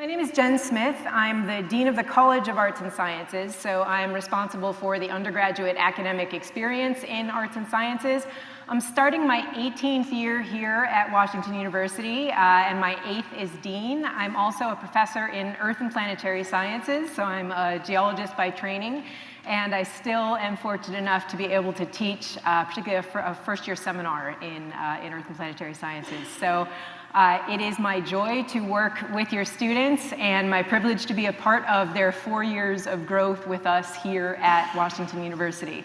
My name is Jen Smith. I'm the Dean of the College of Arts and Sciences, so I'm responsible for the undergraduate academic experience in arts and sciences. I'm starting my 18th year here at Washington University, and my 8th as Dean. I'm also a professor in Earth and Planetary Sciences, so I'm a geologist by training, and I still am fortunate enough to be able to teach, particularly a first-year seminar in Earth and Planetary Sciences. So it is my joy to work with your students and my privilege to be a part of their 4 years of growth with us here at Washington University.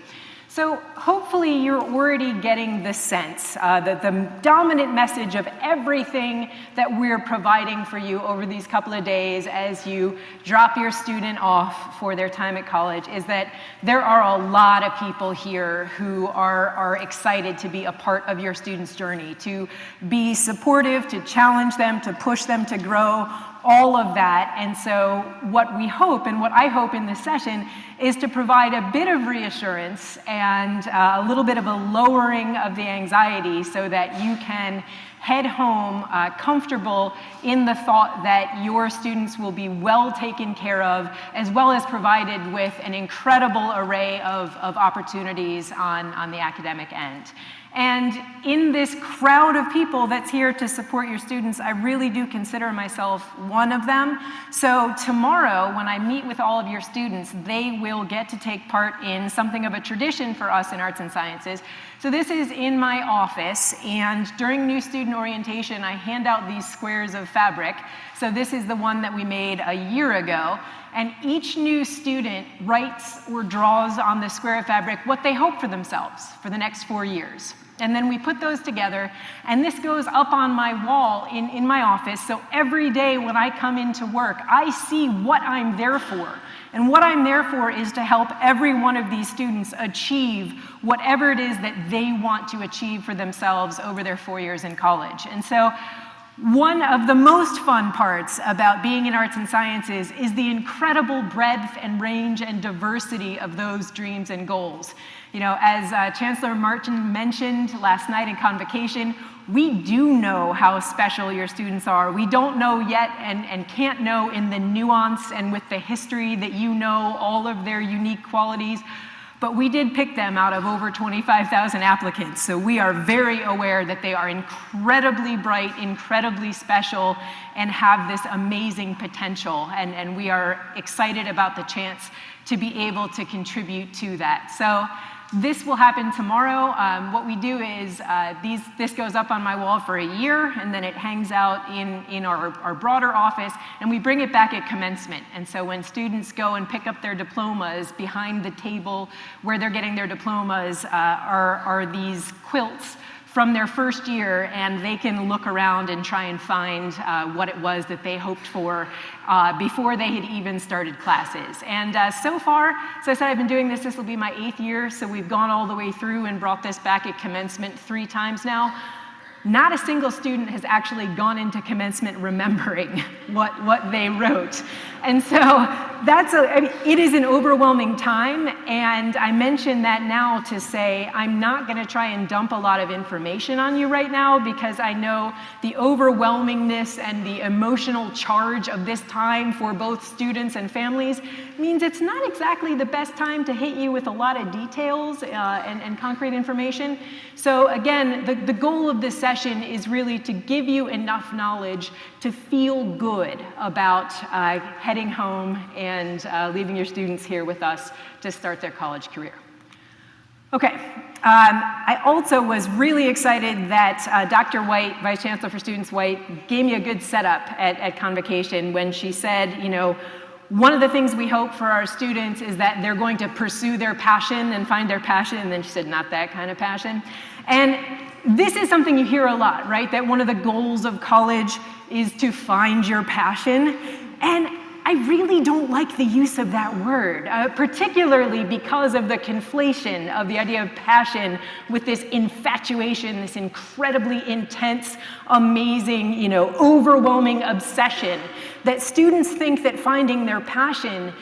So hopefully you're already getting the sense that the dominant message of everything that we're providing for you over these couple of days as you drop your student off for their time at college is that there are a lot of people here who are excited to be a part of your students' journey, to be supportive, to challenge them, to push them to grow, all of that. And so what we hope, and what I hope in this session, is to provide a bit of reassurance and a little bit of a lowering of the anxiety so that you can head home comfortable in the thought that your students will be well taken care of, as well as provided with an incredible array of opportunities on the academic end. And in this crowd of people that's here to support your students, I really do consider myself one of them. So tomorrow, when I meet with all of your students, they will get to take part in something of a tradition for us in arts and sciences. So this is in my office, and during new student orientation, I hand out these squares of fabric. So this is the one that we made a year ago. And each new student writes or draws on the square of fabric what they hope for themselves for the next 4 years. And then we put those together, and this goes up on my wall in my office. So every day when I come into work, I see what I'm there for. And what I'm there for is to help every one of these students achieve whatever it is that they want to achieve for themselves over their 4 years in college. And so one of the most fun parts about being in arts and sciences is the incredible breadth and range and diversity of those dreams and goals. You know, as Chancellor Martin mentioned last night in convocation, we do know how special your students are. We don't know yet and can't know in the nuance and with the history that you know all of their unique qualities. But we did pick them out of over 25,000 applicants, so we are very aware that they are incredibly bright, incredibly special, and have this amazing potential, and we are excited about the chance to be able to contribute to that. So this will happen tomorrow. What we do is this goes up on my wall for a year, and then it hangs out in our broader office, and we bring it back at commencement. And so when students go and pick up their diplomas, behind the table where they're getting their diplomas are these quilts from their first year, and they can look around and try and find what it was that they hoped for before they had even started classes. And so far, so I said I've been doing this will be my 8th year, so we've gone all the way through and brought this back at commencement 3 times now. Not a single student has actually gone into commencement remembering what they wrote. And so it is an overwhelming time, and I mention that now to say I'm not going to try and dump a lot of information on you right now, because I know the overwhelmingness and the emotional charge of this time for both students and families means it's not exactly the best time to hit you with a lot of details and concrete information. So again, the goal of this session is really to give you enough knowledge to feel good about heading home and leaving your students here with us to start their college career. Okay, I also was really excited that Dr. White, Vice Chancellor for Students White, gave me a good setup at convocation when she said, you know, one of the things we hope for our students is that they're going to pursue their passion and find their passion, and then she said, not that kind of passion. And this is something you hear a lot, right? That one of the goals of college is to find your passion. And I really don't like the use of that word, particularly because of the conflation of the idea of passion with this infatuation, this incredibly intense, amazing, you know, overwhelming obsession, that students think that finding their passion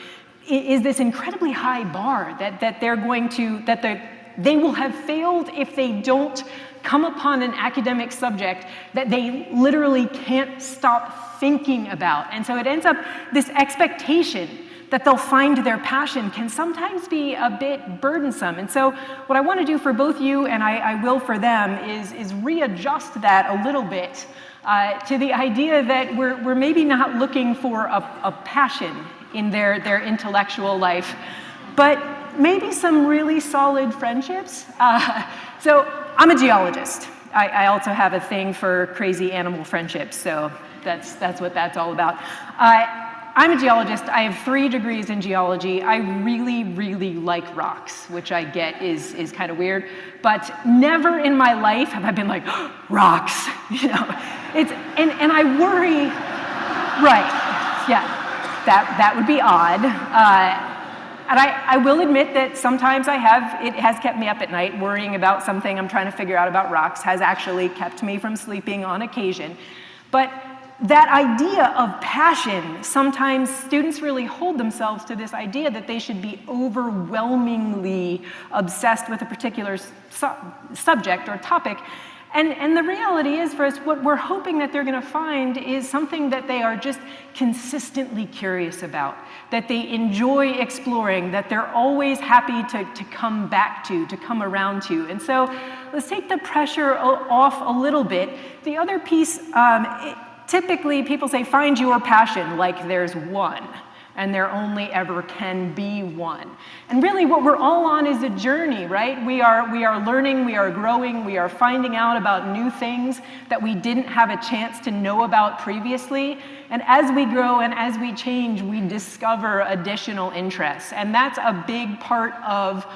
is this incredibly high bar, that they will have failed if they don't come upon an academic subject that they literally can't stop thinking about. And so it ends up, this expectation that they'll find their passion can sometimes be a bit burdensome. And so what I want to do for both you, and I will for them, is readjust that a little bit to the idea that we're maybe not looking for a passion in their intellectual life, but maybe some really solid friendships. So I'm a geologist. I also have a thing for crazy animal friendships, so that's what that's all about. I'm a geologist. I have 3 degrees in geology. I really, really like rocks, which I get is kind of weird, but never in my life have I been like, oh, rocks, you know. And I worry, right, yeah, that would be odd. And I will admit that sometimes it has kept me up at night worrying about something I'm trying to figure out about rocks, has actually kept me from sleeping on occasion. But that idea of passion, sometimes students really hold themselves to this idea that they should be overwhelmingly obsessed with a particular subject or topic. And the reality is, for us, what we're hoping that they're going to find is something that they are just consistently curious about, that they enjoy exploring, that they're always happy to come back to come around to. And so let's take the pressure off a little bit. The other piece, typically people say, find your passion, like there's one, and there only ever can be one. And really what we're all on is a journey, right? We are learning, we are growing, we are finding out about new things that we didn't have a chance to know about previously. And as we grow and as we change, we discover additional interests. And that's a big part of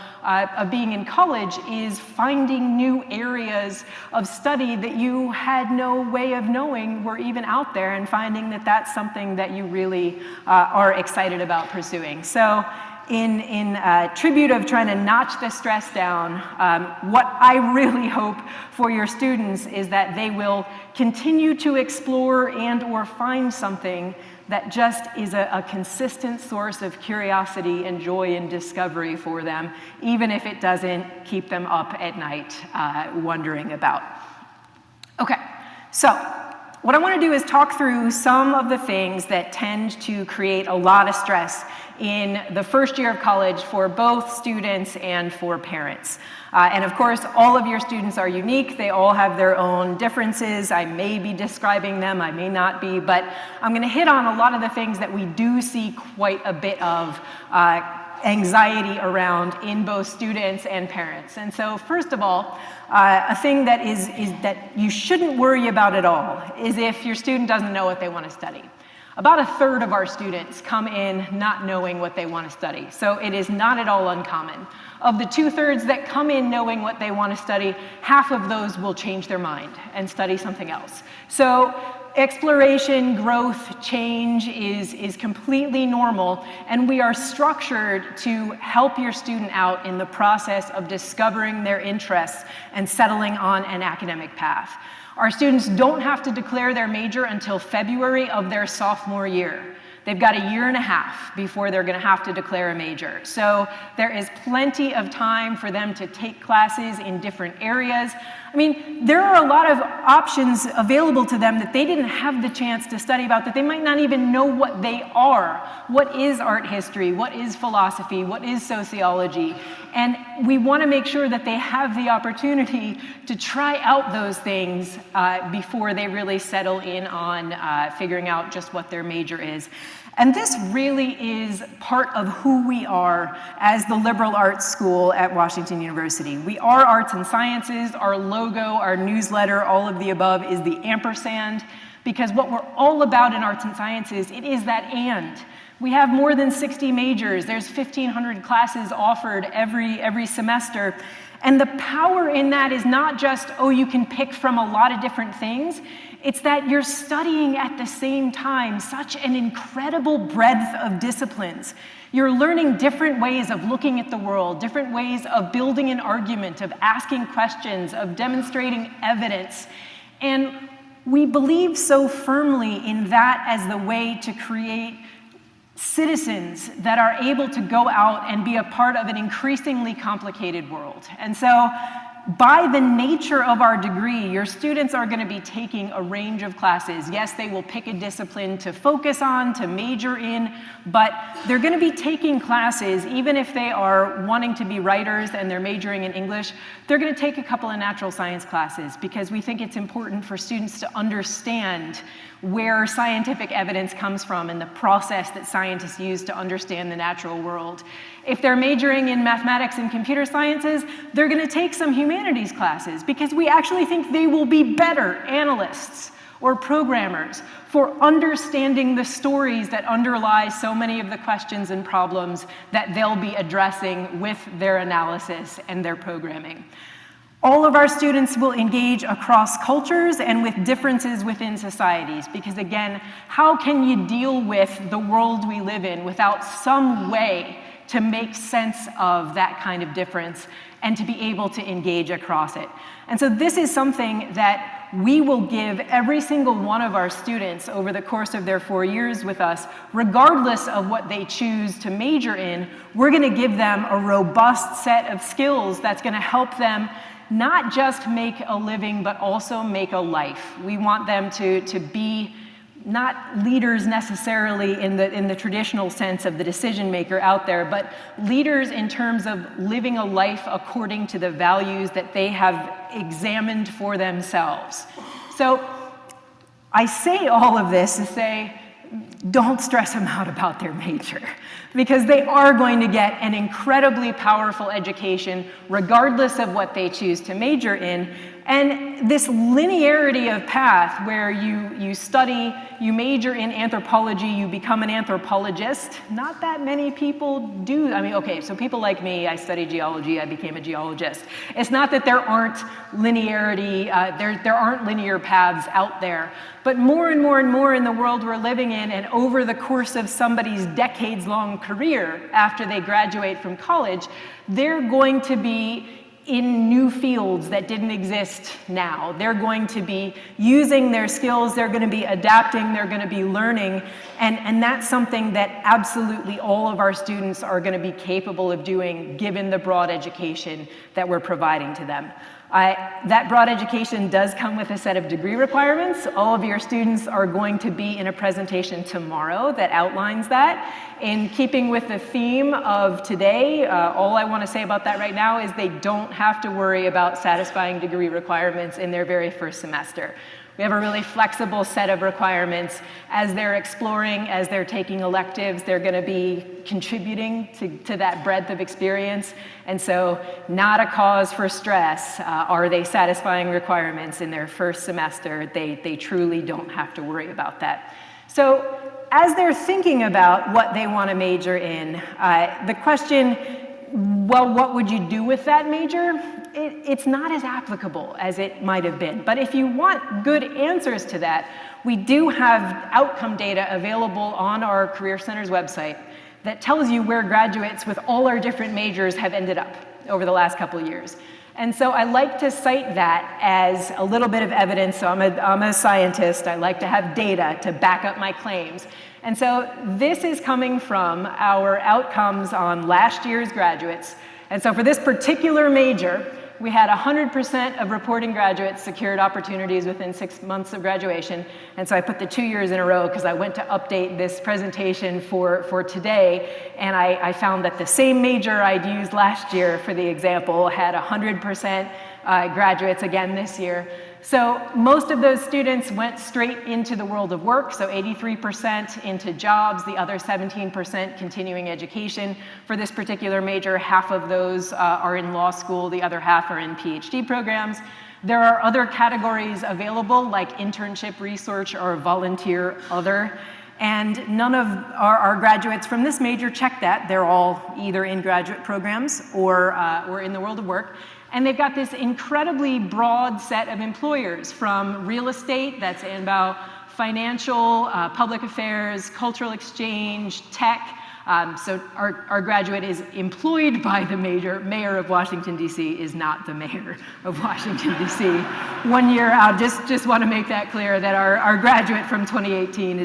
being in college, is finding new areas of study that you had no way of knowing were even out there, and finding that that's something that you really are excited about pursuing. So in tribute of trying to notch the stress down, what I really hope for your students is that they will continue to explore and or find something that just is a consistent source of curiosity and joy and discovery for them, even if it doesn't keep them up at night wondering about. Okay, so what I want to do is talk through some of the things that tend to create a lot of stress in the first year of college for both students and for parents. And of course, all of your students are unique. They all have their own differences. I may be describing them, I may not be, but I'm going to hit on a lot of the things that we do see quite a bit of anxiety around in both students and parents. And so first of all, a thing that is that you shouldn't worry about at all is if your student doesn't know what they want to study. About 1/3 of our students come in not knowing what they want to study, so it is not at all uncommon. Of the 2/3 that come in knowing what they want to study, half of those will change their mind and study something else. So exploration, growth, change is completely normal, and we are structured to help your student out in the process of discovering their interests and settling on an academic path. Our students don't have to declare their major until February of their sophomore year. They've got 1.5 years before they're going to have to declare a major. So there is plenty of time for them to take classes in different areas. I mean, there are a lot of options available to them that they didn't have the chance to study about, that they might not even know what they are. What is art history? What is philosophy? What is sociology? And we want to make sure that they have the opportunity to try out those things before they really settle in on figuring out just what their major is. And this really is part of who we are as the liberal arts school at Washington University. We are arts and sciences. Our logo, our newsletter, all of the above is the ampersand, because what we're all about in arts and sciences, it is that and. We have more than 60 majors. There's 1,500 classes offered every semester. And the power in that is not just, oh, you can pick from a lot of different things. It's that you're studying at the same time such an incredible breadth of disciplines. You're learning different ways of looking at the world, different ways of building an argument, of asking questions, of demonstrating evidence. And we believe so firmly in that as the way to create citizens that are able to go out and be a part of an increasingly complicated world. And so by the nature of our degree, your students are going to be taking a range of classes. Yes, they will pick a discipline to focus on, to major in, but they're going to be taking classes, even if they are wanting to be writers and they're majoring in English, they're going to take a couple of natural science classes because we think it's important for students to understand where scientific evidence comes from and the process that scientists use to understand the natural world. If they're majoring in mathematics and computer sciences, they're going to take some humanities classes because we actually think they will be better analysts or programmers for understanding the stories that underlie so many of the questions and problems that they'll be addressing with their analysis and their programming. All of our students will engage across cultures and with differences within societies because, again, how can you deal with the world we live in without some way to make sense of that kind of difference and to be able to engage across it? And so this is something that we will give every single one of our students over the course of their 4 years with us, regardless of what they choose to major in. We're going to give them a robust set of skills that's going to help them not just make a living, but also make a life. We want them to be not leaders necessarily in the traditional sense of the decision maker out there, but leaders in terms of living a life according to the values that they have examined for themselves. So I say all of this to say, don't stress them out about their major, because they are going to get an incredibly powerful education regardless of what they choose to major in. And this linearity of path where you study, you major in anthropology, you become an anthropologist, not that many people do. I mean, okay, so people like me, I studied geology, I became a geologist. It's not that there aren't linearity, there aren't linear paths out there, but more and more and more in the world we're living in, and over the course of somebody's decades-long career after they graduate from college, they're going to be in new fields that didn't exist now. They're going to be using their skills, they're going to be adapting, they're going to be learning, and that's something that absolutely all of our students are going to be capable of doing given the broad education that we're providing to them. That broad education does come with a set of degree requirements. All of your students are going to be in a presentation tomorrow that outlines that. In keeping with the theme of today, all I want to say about that right now is they don't have to worry about satisfying degree requirements in their very first semester. We have a really flexible set of requirements. As they're exploring, as they're taking electives, they're going to be contributing to that breadth of experience. And so not a cause for stress. Are they satisfying requirements in their first semester? They truly don't have to worry about that. So as they're thinking about what they want to major in, the question, well, what would you do with that major? It's not as applicable as it might have been. But if you want good answers to that, we do have outcome data available on our Career Center's website that tells you where graduates with all our different majors have ended up over the last couple of years. And so I like to cite that as a little bit of evidence. So I'm a scientist. I like to have data to back up my claims. And so this is coming from our outcomes on last year's graduates. And so for this particular major, we had 100% of reporting graduates secured opportunities within 6 months of graduation. And so I put the 2 years in a row because I went to update this presentation for today. And I found that the same major I'd used last year for the example had 100% graduates again this year. So most of those students went straight into the world of work, so 83% into jobs, the other 17% continuing education. For this particular major, half of those are in law school, the other half are in PhD programs. There are other categories available, like internship research or volunteer other, and none of our graduates from this major check that. They're all either in graduate programs or in the world of work. And they've got this incredibly broad set of employers, from real estate, that's about financial, public affairs, cultural exchange, tech. So our graduate is employed by the mayor of Washington, D.C. is not the mayor of Washington, D.C. 1 year out, just want to make that clear that our graduate from 2018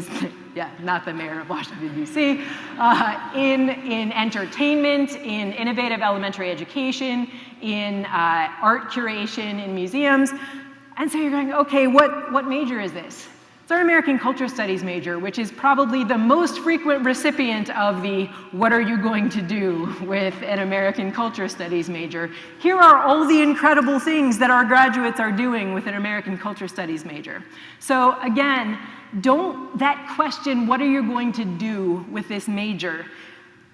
yeah, not the mayor of Washington, D.C., in entertainment, in innovative elementary education, in art curation in museums. And so you're going, okay, what major is this? It's our American Culture Studies major, which is probably the most frequent recipient of the what are you going to do with an American Culture Studies major. Here are all the incredible things that our graduates are doing with an American Culture Studies major. So again, that question, what are you going to do with this major,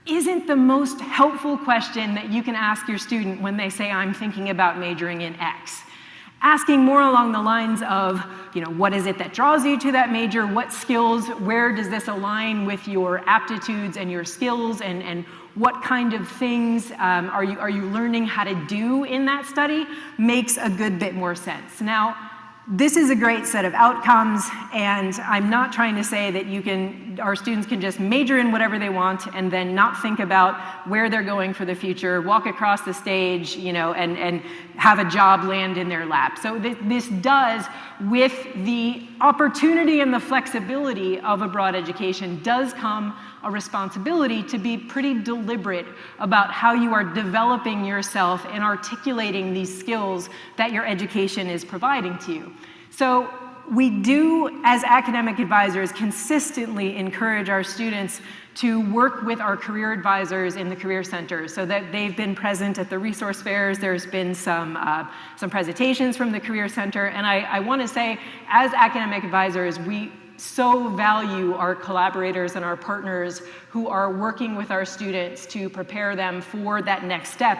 isn't the most helpful question that you can ask your student when they say, I'm thinking about majoring in X. Asking more along the lines of, what is it that draws you to that major? What skills, where does this align with your aptitudes and your skills, and what kind of things are you learning how to do in that study, makes a good bit more sense. Now, this is a great set of outcomes, and I'm not trying to say that our students can just major in whatever they want and then not think about where they're going for the future, walk across the stage, and have a job land in their lap. So this does, with the opportunity and the flexibility of a broad education, does come a responsibility to be pretty deliberate about how you are developing yourself and articulating these skills that your education is providing to you. So we do, as academic advisors, consistently encourage our students to work with our career advisors in the Career Center, so that they've been present at the resource fairs. There's been some presentations from the Career Center, and I want to say, as academic advisors, we so value our collaborators and our partners who are working with our students to prepare them for that next step.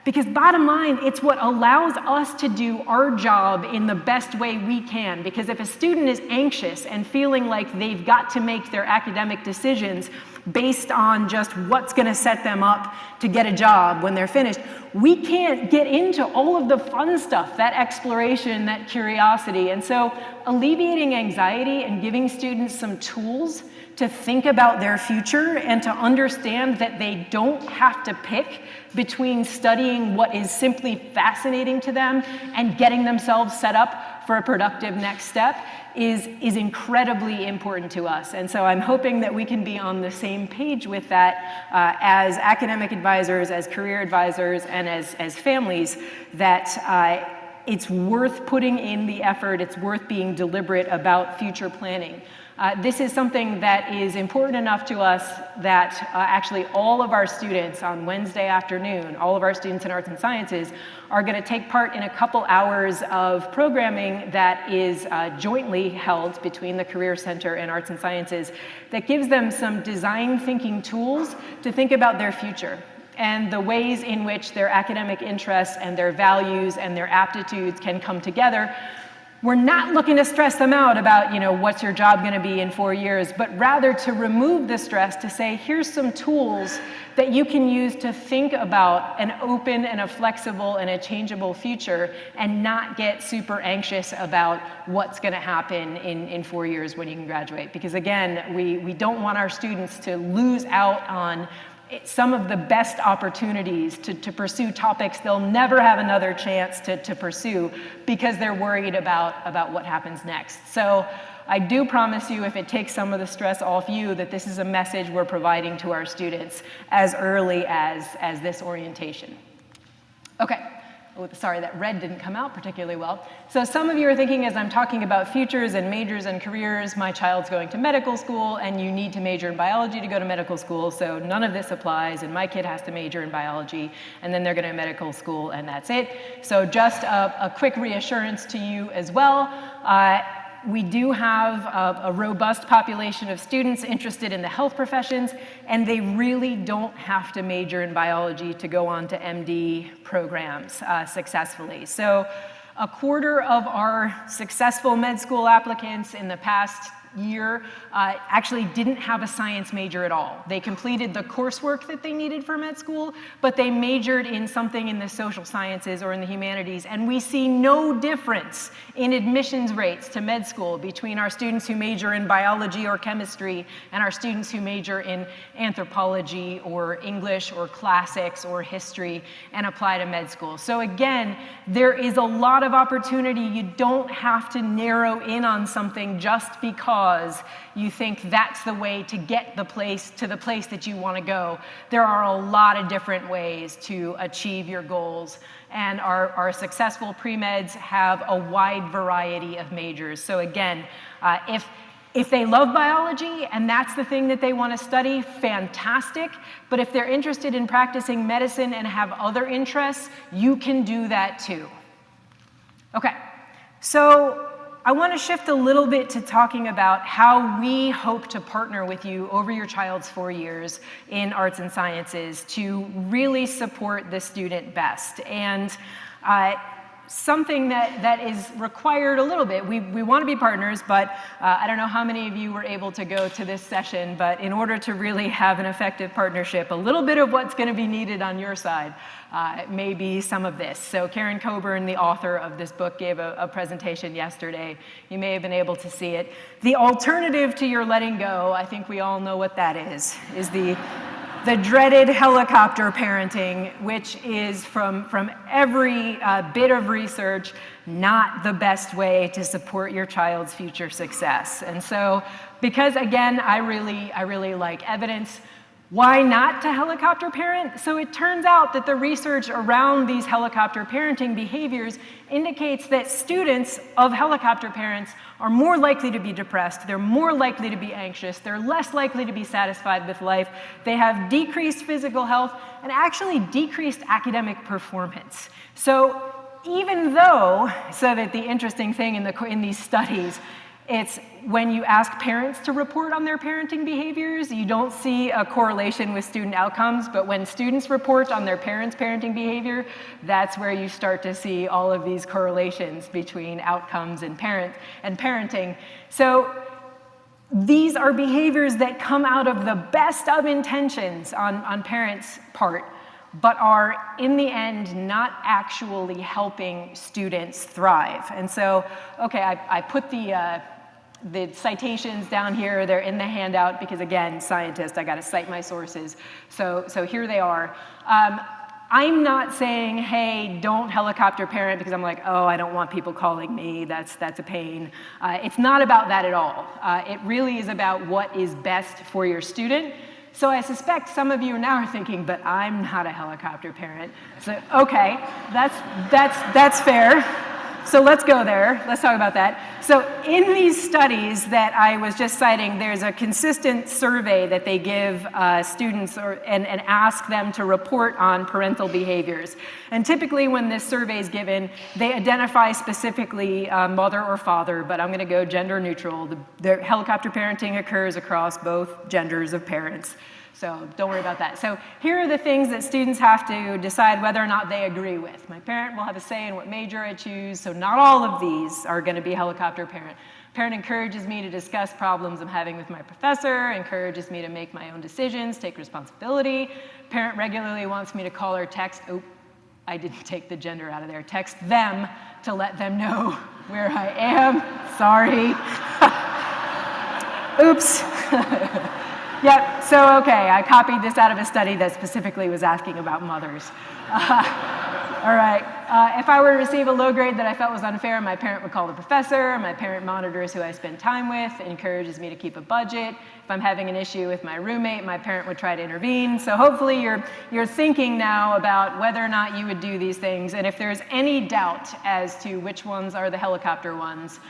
Because bottom line, it's what allows us to do our job in the best way we can. Because if a student is anxious and feeling like they've got to make their academic decisions based on just what's going to set them up to get a job when they're finished, we can't get into all of the fun stuff, that exploration, that curiosity. And so alleviating anxiety and giving students some tools to think about their future and to understand that they don't have to pick between studying what is simply fascinating to them and getting themselves set up for a productive next step is incredibly important to us. And so I'm hoping that we can be on the same page with that as academic advisors, as career advisors, and as families, that it's worth putting in the effort, it's worth being deliberate about future planning. This is something that is important enough to us that actually all of our students on Wednesday afternoon, all of our students in arts and sciences, are going to take part in a couple hours of programming that is jointly held between the Career Center and Arts and Sciences that gives them some design thinking tools to think about their future and the ways in which their academic interests and their values and their aptitudes can come together. We're not looking to stress them out about, what's your job going to be in 4 years, but rather to remove the stress, to say, here's some tools that you can use to think about an open and a flexible and a changeable future and not get super anxious about what's going to happen in 4 years when you can graduate. Because again, we don't want our students to lose out on some of the best opportunities to pursue topics they'll never have another chance to pursue because they're worried about what happens next. So I do promise you, if it takes some of the stress off you, that this is a message we're providing to our students as early as this orientation. Okay. Oh, sorry, that red didn't come out particularly well. So some of you are thinking, as I'm talking about futures and majors and careers, my child's going to medical school and you need to major in biology to go to medical school, so none of this applies, and my kid has to major in biology, and then they're going to medical school, and that's it. So just a quick reassurance to you as well. We do have a robust population of students interested in the health professions, and they really don't have to major in biology to go on to MD programs successfully. So a quarter of our successful med school applicants in the past year actually didn't have a science major at all. They completed the coursework that they needed for med school, but they majored in something in the social sciences or in the humanities, and we see no difference in admissions rates to med school between our students who major in biology or chemistry and our students who major in anthropology or English or classics or history and apply to med school. So again, there is a lot of opportunity. You don't have to narrow in on something just because because you think that's the way to get to the place that you want to go. There are a lot of different ways to achieve your goals, and our successful pre-meds have a wide variety of majors. So again, if they love biology and that's the thing that they want to study, fantastic. But if they're interested in practicing medicine and have other interests, you can do that too. Okay, so I want to shift a little bit to talking about how we hope to partner with you over your child's 4 years in arts and sciences to really support the student best. And something that is required a little bit. We want to be partners, but I don't know how many of you were able to go to this session, but in order to really have an effective partnership, a little bit of what's going to be needed on your side may be some of this. So Karen Coburn, the author of this book, gave a presentation yesterday. You may have been able to see it. The alternative to your letting go, I think we all know what that is the dreaded helicopter parenting, which is from every bit of research, not the best way to support your child's future success. And so, because again, I really like evidence, why not to helicopter parent? So it turns out that the research around these helicopter parenting behaviors indicates that students of helicopter parents are more likely to be depressed, they're more likely to be anxious, they're less likely to be satisfied with life, they have decreased physical health, and actually decreased academic performance. So even though, so that the interesting thing in these studies, it's when you ask parents to report on their parenting behaviors, you don't see a correlation with student outcomes, but when students report on their parents' parenting behavior, that's where you start to see all of these correlations between outcomes and parenting. So these are behaviors that come out of the best of intentions on parents' part, but are in the end not actually helping students thrive. And so, okay, I put the citations down here, they're in the handout because again, scientist, I gotta cite my sources. So here they are. I'm not saying, hey, don't helicopter parent because I'm like, oh, I don't want people calling me, that's a pain. It's not about that at all. It really is about what is best for your student. So I suspect some of you now are thinking, but I'm not a helicopter parent. So, okay, that's fair. So let's go there. Let's talk about that. So in these studies that I was just citing, there's a consistent survey that they give students and ask them to report on parental behaviors. And typically when this survey is given, they identify specifically mother or father, but I'm going to go gender neutral. The helicopter parenting occurs across both genders of parents. So don't worry about that. So here are the things that students have to decide whether or not they agree with. My parent will have a say in what major I choose, so not all of these are going to be helicopter parent. Parent encourages me to discuss problems I'm having with my professor, encourages me to make my own decisions, take responsibility. Parent regularly wants me to call or text, oh, I didn't take the gender out of there, text them to let them know where I am. Sorry. Oops. Yep, so okay, I copied this out of a study that specifically was asking about mothers. All right, if I were to receive a low grade that I felt was unfair, my parent would call the professor. My parent monitors who I spend time with, encourages me to keep a budget. If I'm having an issue with my roommate, my parent would try to intervene. So hopefully you're thinking now about whether or not you would do these things, and if there's any doubt as to which ones are the helicopter ones,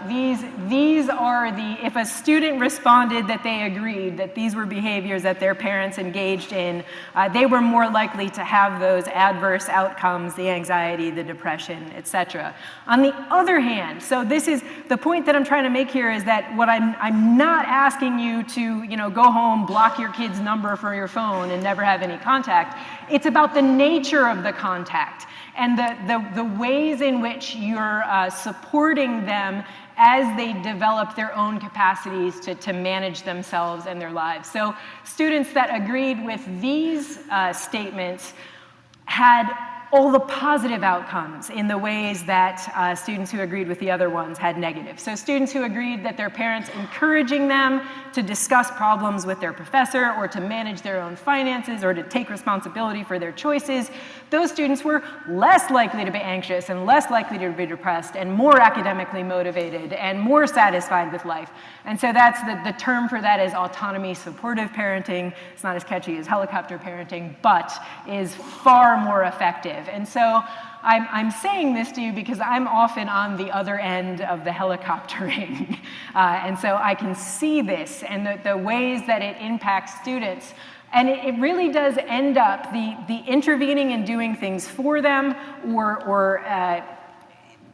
these are if a student responded that they agreed that these were behaviors that their parents engaged in, they were more likely to have those adverse outcomes, the anxiety, the depression, etc. On the other hand, so this is the point that I'm trying to make here is that what I'm not asking you to, go home, block your kid's number for your phone and never have any contact. It's about the nature of the contact and the ways in which you're supporting them as they develop their own capacities to manage themselves and their lives. So students that agreed with these statements had all the positive outcomes in the ways that students who agreed with the other ones had negative. So students who agreed that their parents encouraging them to discuss problems with their professor or to manage their own finances or to take responsibility for their choices, those students were less likely to be anxious and less likely to be depressed and more academically motivated and more satisfied with life. And so that's the term for that is autonomy supportive parenting. It's not as catchy as helicopter parenting, but is far more effective. And so I'm saying this to you because I'm often on the other end of the helicoptering. And so I can see this and the ways that it impacts students. And it really does end up, the intervening and doing things for them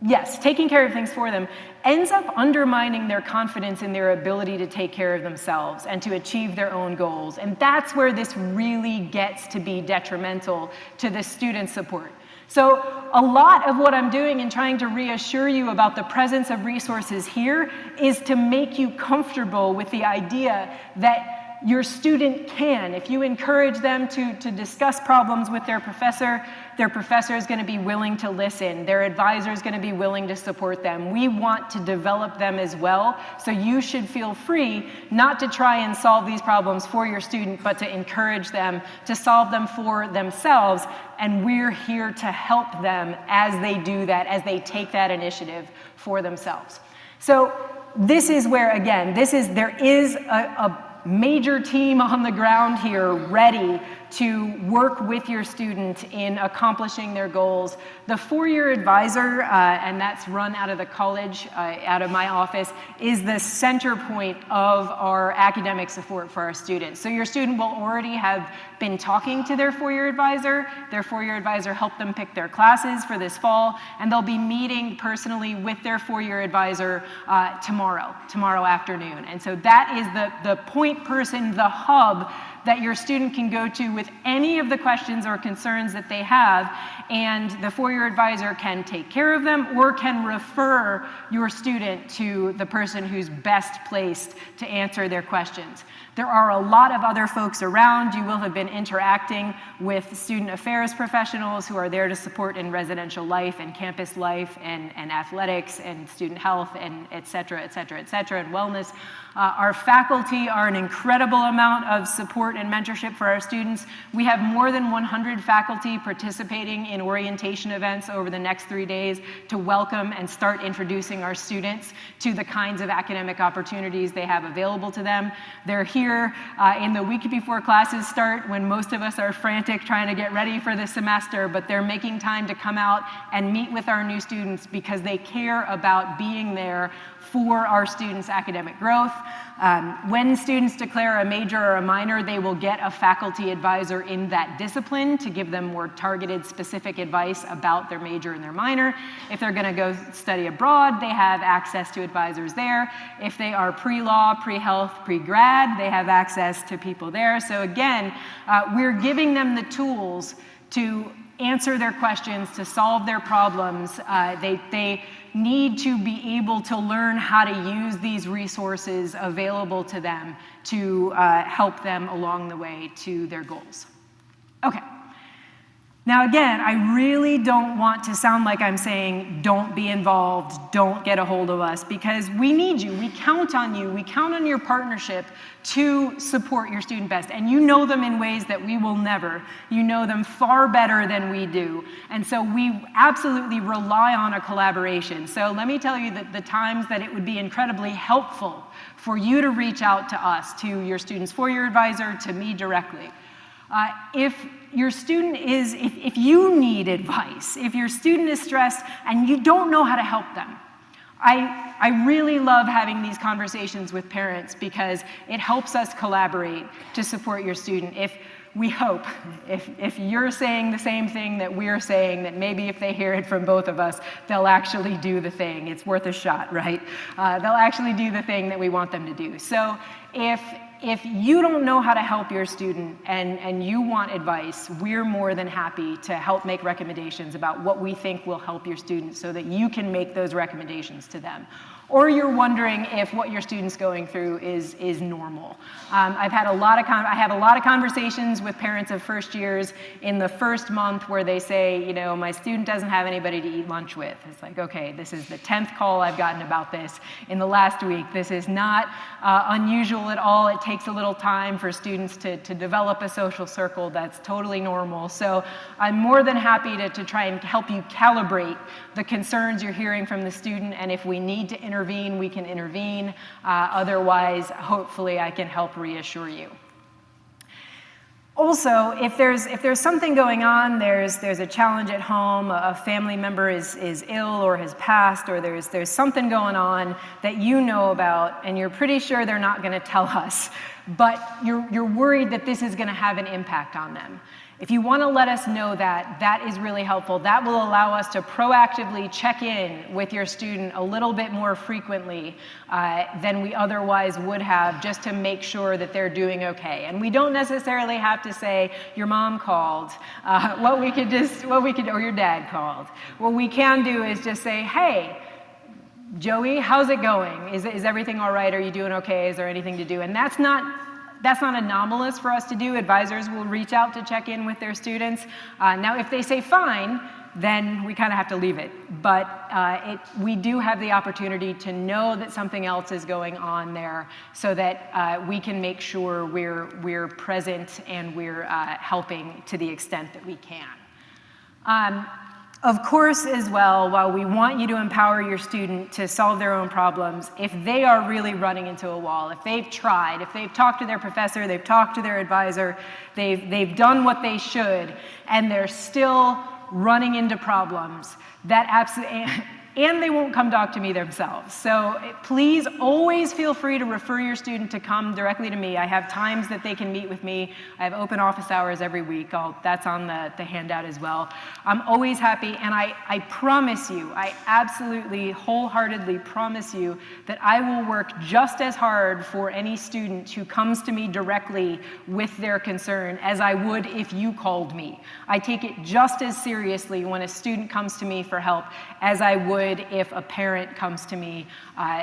yes, taking care of things for them ends up undermining their confidence in their ability to take care of themselves and to achieve their own goals. And that's where this really gets to be detrimental to the student support. So a lot of what I'm doing in trying to reassure you about the presence of resources here is to make you comfortable with the idea that your student can. If you encourage them to discuss problems with their professor is going to be willing to listen. Their advisor is going to be willing to support them. We want to develop them as well, so you should feel free not to try and solve these problems for your student, but to encourage them to solve them for themselves, and we're here to help them as they do that, as they take that initiative for themselves. So this is where, again, there is a major team on the ground here ready to work with your student in accomplishing their goals. The four-year advisor, and that's run out of the college, out of my office, is the center point of our academic support for our students. So your student will already have been talking to their four-year advisor. Their four-year advisor helped them pick their classes for this fall, and they'll be meeting personally with their four-year advisor tomorrow afternoon. And so that is the point person, the hub that your student can go to with any of the questions or concerns that they have, and the four-year advisor can take care of them or can refer your student to the person who's best placed to answer their questions. There are a lot of other folks around. You will have been interacting with student affairs professionals who are there to support in residential life and campus life and athletics and student health and et cetera, and wellness. Our faculty are an incredible amount of support and mentorship for our students. We have more than 100 faculty participating in orientation events over the next 3 days to welcome and start introducing our students to the kinds of academic opportunities they have available to them. They're here in the week before classes start when most of us are frantic trying to get ready for the semester, but they're making time to come out and meet with our new students because they care about being there for our students' academic growth. When students declare a major or a minor, they will get a faculty advisor in that discipline to give them more targeted, specific advice about their major and their minor. If they're going to go study abroad, they have access to advisors there. If they are pre-law, pre-health, pre-grad, they have access to people there. So again, we're giving them the tools to answer their questions, to solve their problems. They need to be able to learn how to use these resources available to them to help them along the way to their goals. Okay. Now again, I really don't want to sound like I'm saying don't be involved, don't get a hold of us, because we need you, we count on you, we count on your partnership to support your student best. And you know them in ways that we will never. You know them far better than we do. And so we absolutely rely on a collaboration. So let me tell you that the times that it would be incredibly helpful for you to reach out to us, to your student's four-year advisor, to me directly. If your student is, if you need advice, if your student is stressed and you don't know how to help them, I really love having these conversations with parents because it helps us collaborate to support your student. If you're saying the same thing that we're saying, that maybe if they hear it from both of us, they'll actually do the thing. It's worth a shot, right? They'll actually do the thing that we want them to do. So if you don't know how to help your student and you want advice, we're more than happy to help make recommendations about what we think will help your student so that you can make those recommendations to them. or you're wondering if what your student's going through is normal. I have a lot of conversations with parents of first years in the first month where they say, you know, my student doesn't have anybody to eat lunch with. It's like, okay, this is the 10th call I've gotten about this in the last week. This is not unusual at all. It takes a little time for students to develop a social circle. That's totally normal. So I'm more than happy to try and help you calibrate the concerns you're hearing from the student, and if we need to intervene, we can intervene. Otherwise, hopefully I can help reassure you. Also, if there's something going on, there's a challenge at home, a family member is ill or has passed, or there's something going on that you know about and you're pretty sure they're not going to tell us, but you're worried that this is going to have an impact on them. If you want to let us know that is really helpful. That will allow us to proactively check in with your student a little bit more frequently than we otherwise would have, just to make sure that they're doing okay. And we don't necessarily have to say, your mom called, or your dad called. What we can do is just say, hey, Joey, how's it going? Is everything all right? Are you doing okay? Is there anything to do? And that's not anomalous for us to do. Advisors will reach out to check in with their students. Now, if they say fine, then we kind of have to leave it. But we do have the opportunity to know that something else is going on there, so that we can make sure we're present and we're helping to the extent that we can. Of course, as well, while we want you to empower your student to solve their own problems, if they are really running into a wall, if they've tried, if they've talked to their professor, they've talked to their advisor, they've done what they should, and they're still running into problems, that absolutely, and they won't come talk to me themselves. So please always feel free to refer your student to come directly to me. I have times that they can meet with me. I have open office hours every week. That's on the handout as well. I'm always happy, and I promise you, I absolutely wholeheartedly promise you that I will work just as hard for any student who comes to me directly with their concern as I would if you called me. I take it just as seriously when a student comes to me for help as I would if a parent comes to me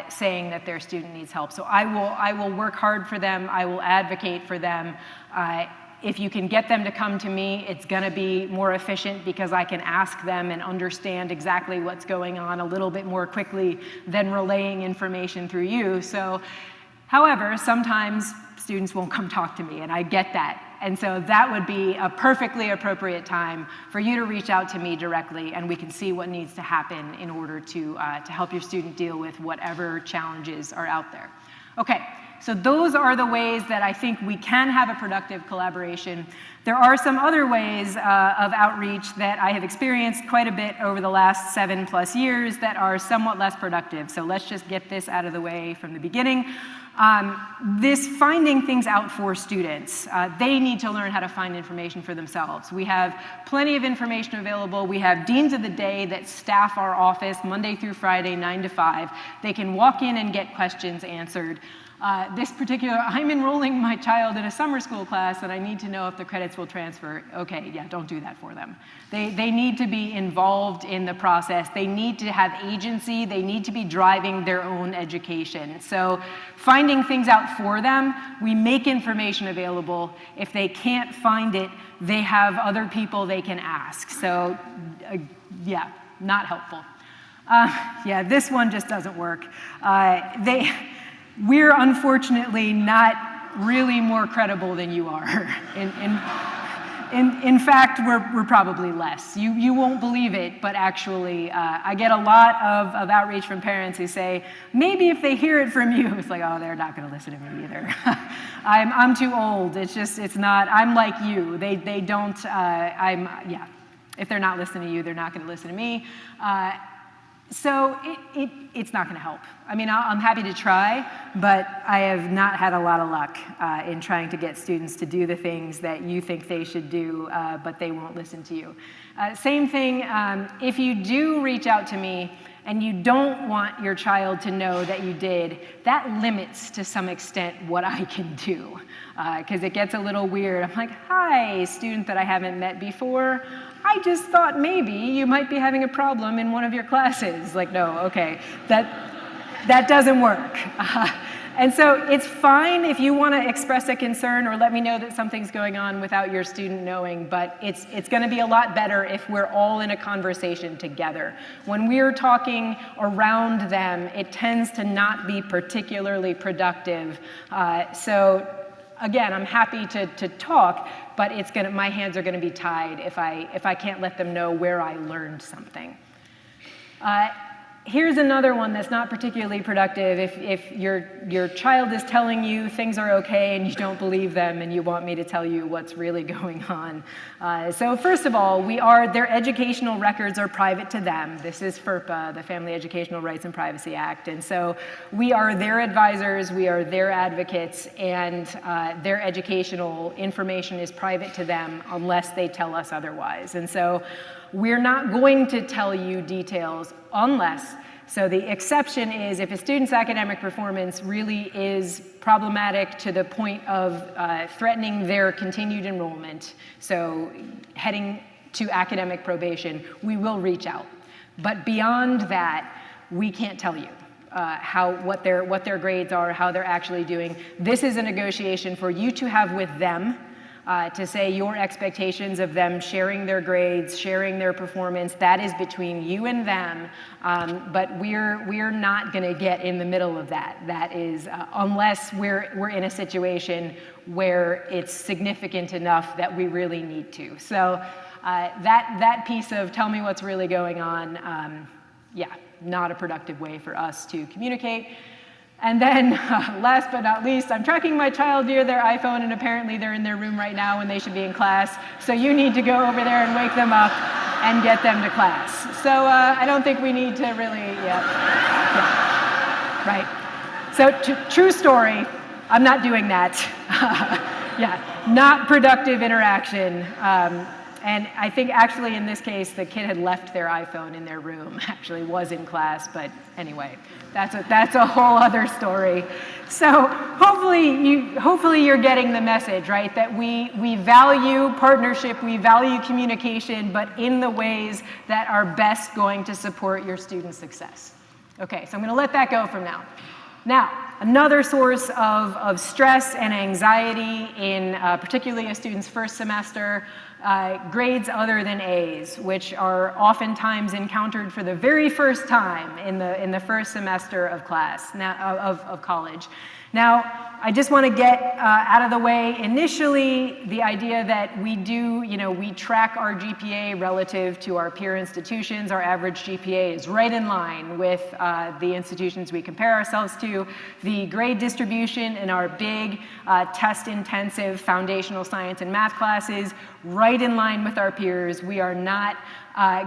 saying that their student needs help. So I will work hard for them. I will advocate for them. If you can get them to come to me, it's going to be more efficient because I can ask them and understand exactly what's going on a little bit more quickly than relaying information through you. So, however, sometimes students won't come talk to me, and I get that. And so that would be a perfectly appropriate time for you to reach out to me directly, and we can see what needs to happen in order to help your student deal with whatever challenges are out there. Okay, so those are the ways that I think we can have a productive collaboration. There are some other ways of outreach that I have experienced quite a bit over the last 7+ years that are somewhat less productive. So let's just get this out of the way from the beginning. This finding things out for students. They need to learn how to find information for themselves. We have plenty of information available. We have deans of the day that staff our office Monday through Friday, 9 to 5. They can walk in and get questions answered. I'm enrolling my child in a summer school class and I need to know if the credits will transfer. Okay, yeah, don't do that for them. They need to be involved in the process. They need to have agency. They need to be driving their own education. So finding things out for them, we make information available. If they can't find it, they have other people they can ask. So yeah, not helpful. Yeah, this one just doesn't work. We're unfortunately not really more credible than you are. In fact, we're probably less. You won't believe it, but actually, I get a lot of outreach from parents who say, maybe if they hear it from you, it's like, oh, they're not going to listen to me either. I'm too old. It's not. I'm like you. They don't. Yeah. If they're not listening to you, they're not going to listen to me. So it's not going to help. I mean, I'm happy to try, but I have not had a lot of luck in trying to get students to do the things that you think they should do, but they won't listen to you. Same thing, if you do reach out to me and you don't want your child to know that you did, that limits to some extent what I can do, because it gets a little weird. I'm like, hi, student that I haven't met before. I just thought maybe you might be having a problem in one of your classes. Like, no, okay, that doesn't work. And so it's fine if you want to express a concern or let me know that something's going on without your student knowing, but it's going to be a lot better if we're all in a conversation together. When we're talking around them, it tends to not be particularly productive. So again, I'm happy to talk, but my hands are going to be tied if I can't let them know where I learned something. Here's another one that's not particularly productive. If your child is telling you things are okay and you don't believe them and you want me to tell you what's really going on. So first of all, their educational records are private to them. This is FERPA, the Family Educational Rights and Privacy Act. And so we are their advisors, we are their advocates, and their educational information is private to them unless they tell us otherwise. And so we're not going to tell you details unless, so the exception is if a student's academic performance really is problematic to the point of threatening their continued enrollment, so heading to academic probation, we will reach out. But beyond that, we can't tell you what their grades are, how they're actually doing. This is a negotiation for you to have with them, to say your expectations of them sharing their grades, sharing their performance, that is between you and them, but we're not going to get in the middle of that. That is, unless we're in a situation where it's significant enough that we really need to. So that piece of tell me what's really going on, yeah, not a productive way for us to communicate. And then, last but not least, I'm tracking my child via their iPhone, and apparently they're in their room right now when they should be in class. So you need to go over there and wake them up and get them to class. So I don't think we need to really, yeah. Right. So true story, I'm not doing that. Yeah, not productive interaction. And I think actually in this case, the kid had left their iPhone in their room, actually was in class, but anyway, that's a whole other story. So hopefully you're getting the message, right? That we value partnership, we value communication, but in the ways that are best going to support your student success. Okay, so I'm gonna let that go from now. Now, another source of stress and anxiety in particularly a student's first semester, grades other than A's, which are oftentimes encountered for the very first time in the first semester of class, of college. Now, I just want to get out of the way initially the idea that we track our GPA relative to our peer institutions. Our average GPA is right in line with the institutions we compare ourselves to. The grade distribution in our big test-intensive foundational science and math classes, right in line with our peers. We are not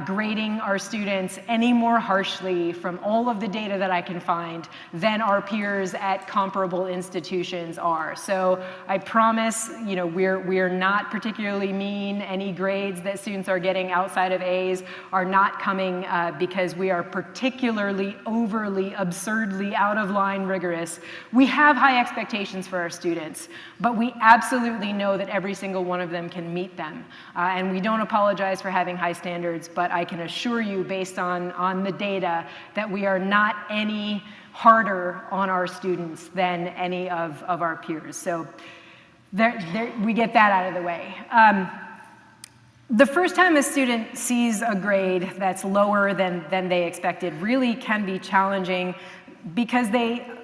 grading our students any more harshly from all of the data that I can find than our peers at comparable institutions are. So I promise, we're not particularly mean. Any grades that students are getting outside of A's are not coming because we are particularly overly, absurdly out of line rigorous. We have high expectations for our students, but we absolutely know that every single one of them can meet them. And we don't apologize for having high standards, but I can assure you based on the data that we are not any harder on our students than any of our peers. So we get that out of the way. The first time a student sees a grade that's lower than they expected really can be challenging because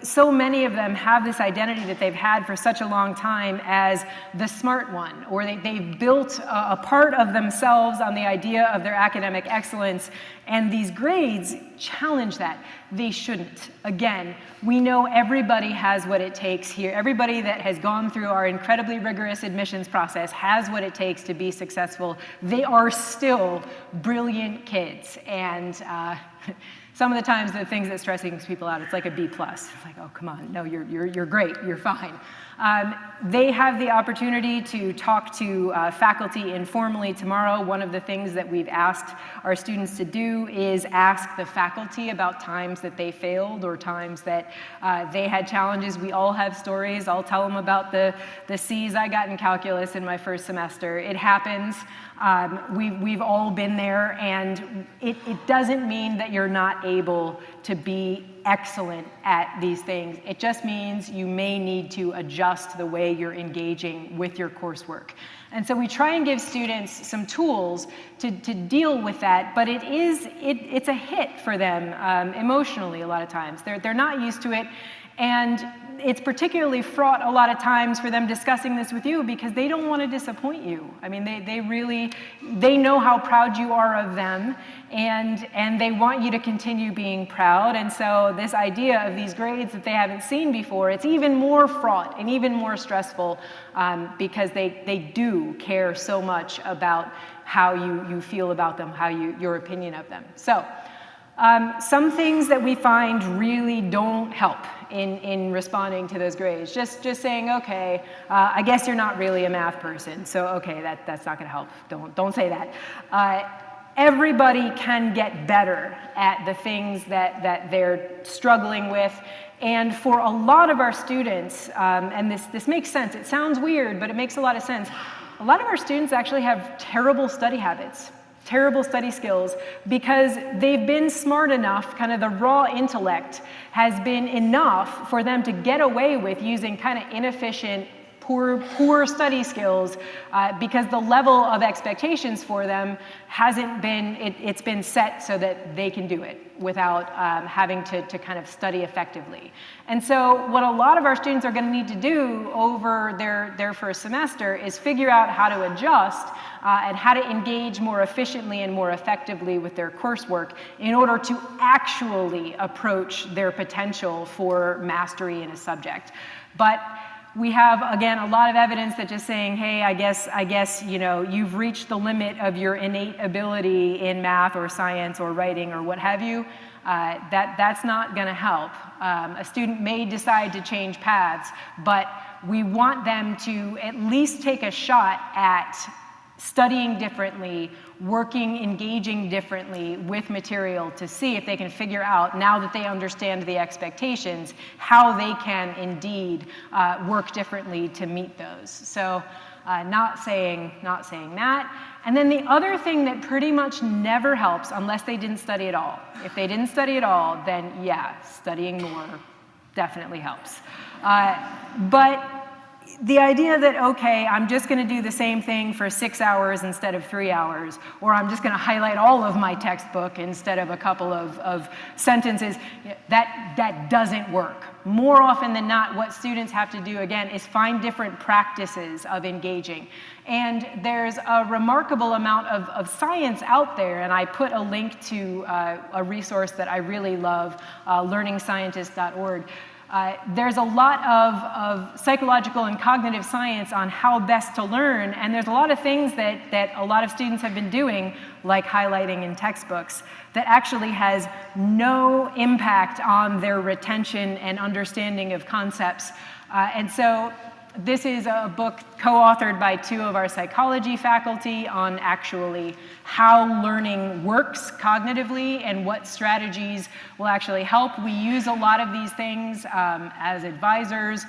so many of them have this identity that they've had for such a long time as the smart one, or they've built a part of themselves on the idea of their academic excellence, and these grades challenge that. They shouldn't. Again, we know everybody has what it takes here. Everybody that has gone through our incredibly rigorous admissions process has what it takes to be successful. They are still brilliant kids, and some of the times the things that stress people out, it's like a B+. It's like, oh, come on, no, you're great, you're fine. They have the opportunity to talk to faculty informally tomorrow. One of the things that we've asked our students to do is ask the faculty about times that they failed or times that they had challenges. We all have stories. I'll tell them about the C's I got in calculus in my first semester. It happens. We've all been there, and it doesn't mean that you're not able to be excellent at these things. It just means you may need to adjust the way you're engaging with your coursework. And so we try and give students some tools to deal with that, but it's a hit for them emotionally a lot of times. They're not used to it, and it's particularly fraught a lot of times for them discussing this with you because they don't want to disappoint you. I mean, they know how proud you are of them, and they want you to continue being proud. And so this idea of these grades that they haven't seen before, it's even more fraught and even more stressful because they do care so much about how you feel about them, your opinion of them. So some things that we find really don't help in responding to those grades. Just saying, okay, I guess you're not really a math person, so okay, that's not going to help. Don't say that. Everybody can get better at the things that they're struggling with. And for a lot of our students, and this makes sense, it sounds weird, but it makes a lot of sense. A lot of our students actually have terrible study habits, terrible study skills, because they've been smart enough, kind of the raw intellect has been enough for them to get away with using kind of inefficient, poor study skills because the level of expectations for them hasn't been, it's been set so that they can do it without having to kind of study effectively. And so what a lot of our students are going to need to do over their first semester is figure out how to adjust and how to engage more efficiently and more effectively with their coursework in order to actually approach their potential for mastery in a subject. But we have, again, a lot of evidence that just saying, hey, I guess, you know, you've reached the limit of your innate ability in math or science or writing or what have you, that's not going to help. A student may decide to change paths, but we want them to at least take a shot at studying differently, engaging differently with material to see if they can figure out, now that they understand the expectations, how they can indeed work differently to meet those. So not saying that. And then the other thing that pretty much never helps unless they didn't study at all. If they didn't study at all, then yeah, studying more definitely helps. But the idea that, okay, I'm just going to do the same thing for 6 hours instead of 3 hours, or I'm just going to highlight all of my textbook instead of a couple of sentences, that doesn't work. More often than not, what students have to do, again, is find different practices of engaging. And there's a remarkable amount of science out there, and I put a link to a resource that I really love, learningscientist.org. There's a lot of psychological and cognitive science on how best to learn, and there's a lot of things that a lot of students have been doing, like highlighting in textbooks, that actually has no impact on their retention and understanding of concepts. And so this is a book co-authored by 2 of our psychology faculty on actually how learning works cognitively and what strategies will actually help. We use a lot of these things as advisors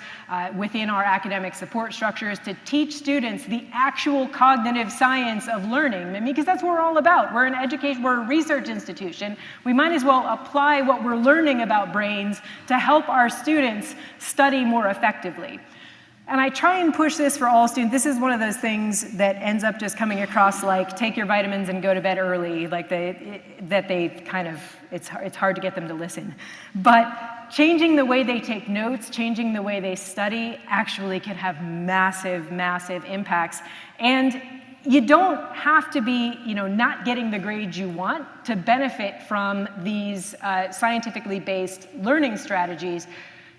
within our academic support structures to teach students the actual cognitive science of learning, because that's what we're all about. We're an education, we're a research institution. We might as well apply what we're learning about brains to help our students study more effectively. And I try and push this for all students. This is one of those things that ends up just coming across like, take your vitamins and go to bed early, like it's hard to get them to listen. But changing the way they take notes, changing the way they study actually can have massive, massive impacts. And you don't have to be, not getting the grades you want to benefit from these scientifically based learning strategies.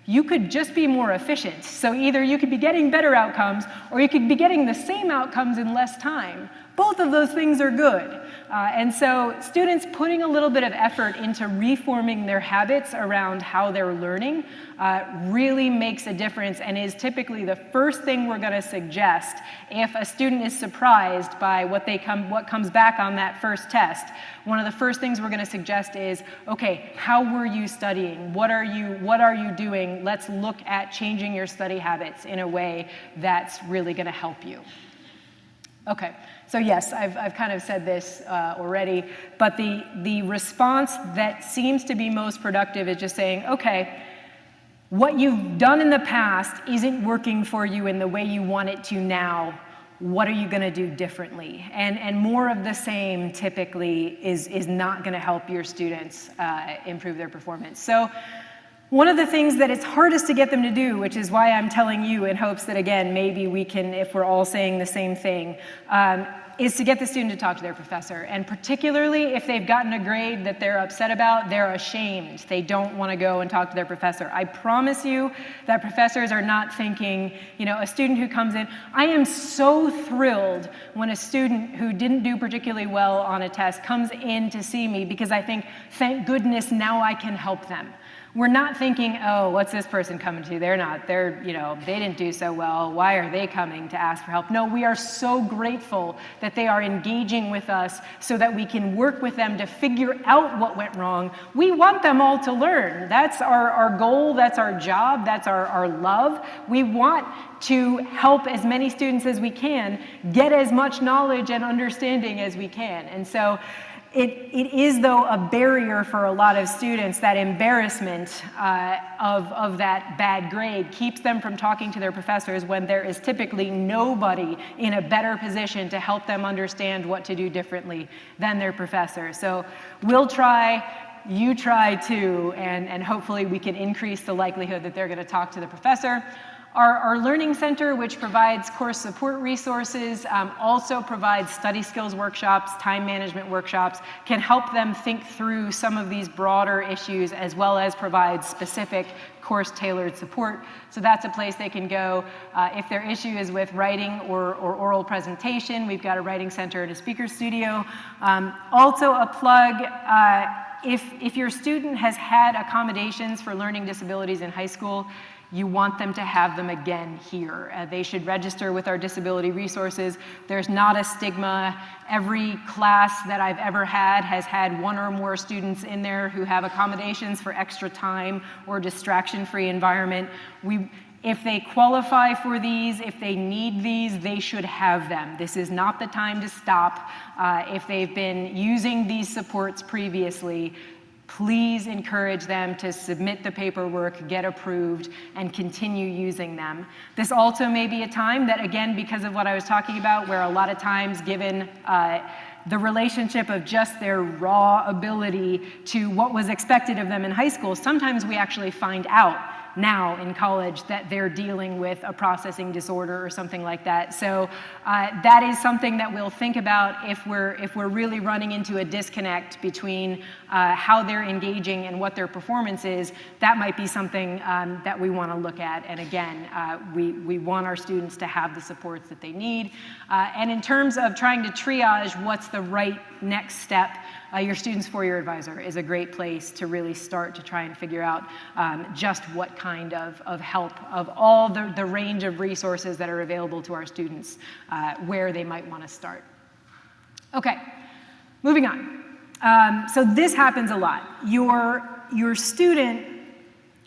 You could just be more efficient. So either you could be getting better outcomes, or you could be getting the same outcomes in less time. Both of those things are good. And so students putting a little bit of effort into reforming their habits around how they're learning really makes a difference, and is typically the first thing we're going to suggest if a student is surprised by what comes back on that first test. One of the first things we're going to suggest is, okay, how were you studying? What are you doing? Let's look at changing your study habits in a way that's really going to help you. Okay, so yes, I've kind of said this already, but the response that seems to be most productive is just saying, okay, what you've done in the past isn't working for you in the way you want it to now. What are you going to do differently? And more of the same typically is not going to help your students improve their performance. So one of the things that it's hardest to get them to do, which is why I'm telling you in hopes that, again, maybe we can, if we're all saying the same thing, is to get the student to talk to their professor. And particularly if they've gotten a grade that they're upset about, they're ashamed. They don't want to go and talk to their professor. I promise you that professors are not thinking, a student who comes in, I am so thrilled when a student who didn't do particularly well on a test comes in to see me because I think, thank goodness, now I can help them. We're not thinking, oh, what's this person coming to? They didn't do so well. Why are they coming to ask for help? No, we are so grateful that they are engaging with us so that we can work with them to figure out what went wrong. We want them all to learn. That's our goal. That's our job. That's our love. We want to help as many students as we can get as much knowledge and understanding as we can. And so it is, though, a barrier for a lot of students. That embarrassment of that bad grade keeps them from talking to their professors when there is typically nobody in a better position to help them understand what to do differently than their professor. So we'll try, you try too, and hopefully we can increase the likelihood that they're going to talk to the professor. Our Learning Center, which provides course support resources, also provides study skills workshops, time management workshops, can help them think through some of these broader issues as well as provide specific course-tailored support. So that's a place they can go. If their issue is with writing or oral presentation, we've got a writing center and a speaker studio. Also a plug, if your student has had accommodations for learning disabilities in high school, you want them to have them again here. They should register with our disability resources. There's not a stigma. Every class that I've ever had has had one or more students in there who have accommodations for extra time or distraction-free environment. If they qualify for these, if they need these, they should have them. This is not the time to stop. If they've been using these supports previously, please encourage them to submit the paperwork, get approved, and continue using them. This also may be a time that, again, because of what I was talking about, where a lot of times given the relationship of just their raw ability to what was expected of them in high school, sometimes we actually find out now in college that they're dealing with a processing disorder or something like that. So that is something that we'll think about if we're really running into a disconnect between how they're engaging and what their performance is. That might be something that we want to look at. And again, we want our students to have the supports that they need. And in terms of trying to triage what's the right next step, your Students for Your Advisor is a great place to really start to try and figure out just what kind of help of all the range of resources that are available to our students, where they might want to start. Okay, moving on. So this happens a lot. Your student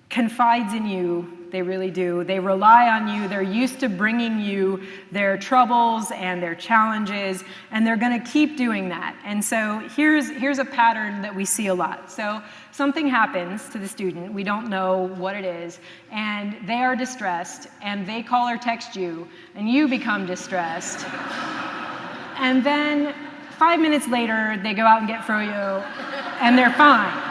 confides in you. They really do. They rely on you. They're used to bringing you their troubles and their challenges, and they're going to keep doing that. And so here's a pattern that we see a lot. So something happens to the student. We don't know what it is, and they are distressed, and they call or text you, and you become distressed. And then 5 minutes later, they go out and get froyo, and they're fine.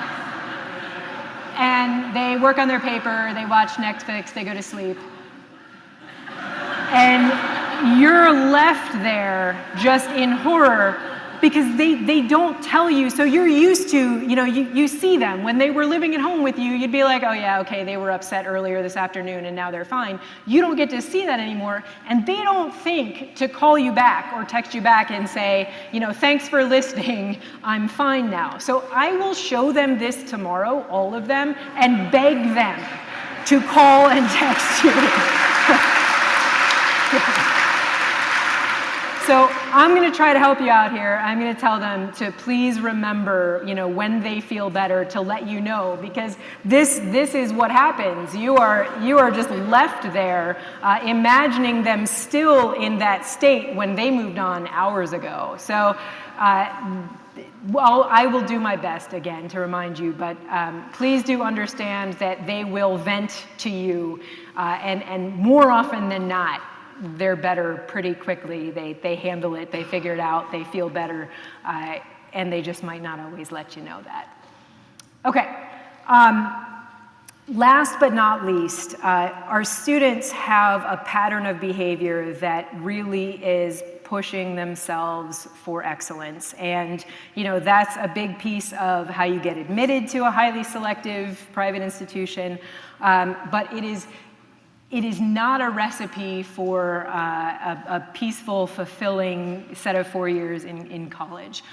And they work on their paper, they watch Netflix, they go to sleep. And you're left there just in horror because they don't tell you. So you're used to, you see them. When they were living at home with you, you'd be like, oh yeah, okay, they were upset earlier this afternoon and now they're fine. You don't get to see that anymore. And they don't think to call you back or text you back and say, thanks for listening, I'm fine now. So I will show them this tomorrow, all of them, and beg them to call and text you. So I'm going to try to help you out here. I'm going to tell them to please remember, when they feel better, to let you know, because this is what happens. You are just left there, imagining them still in that state when they moved on hours ago. So, well, I will do my best again to remind you, but please do understand that they will vent to you, and more often than not, they're better pretty quickly. They handle it, they figure it out, they feel better, and they just might not always let you know that. Okay, last but not least, our students have a pattern of behavior that really is pushing themselves for excellence. And that's a big piece of how you get admitted to a highly selective private institution, but it is not a recipe for a peaceful, fulfilling set of 4 years in college.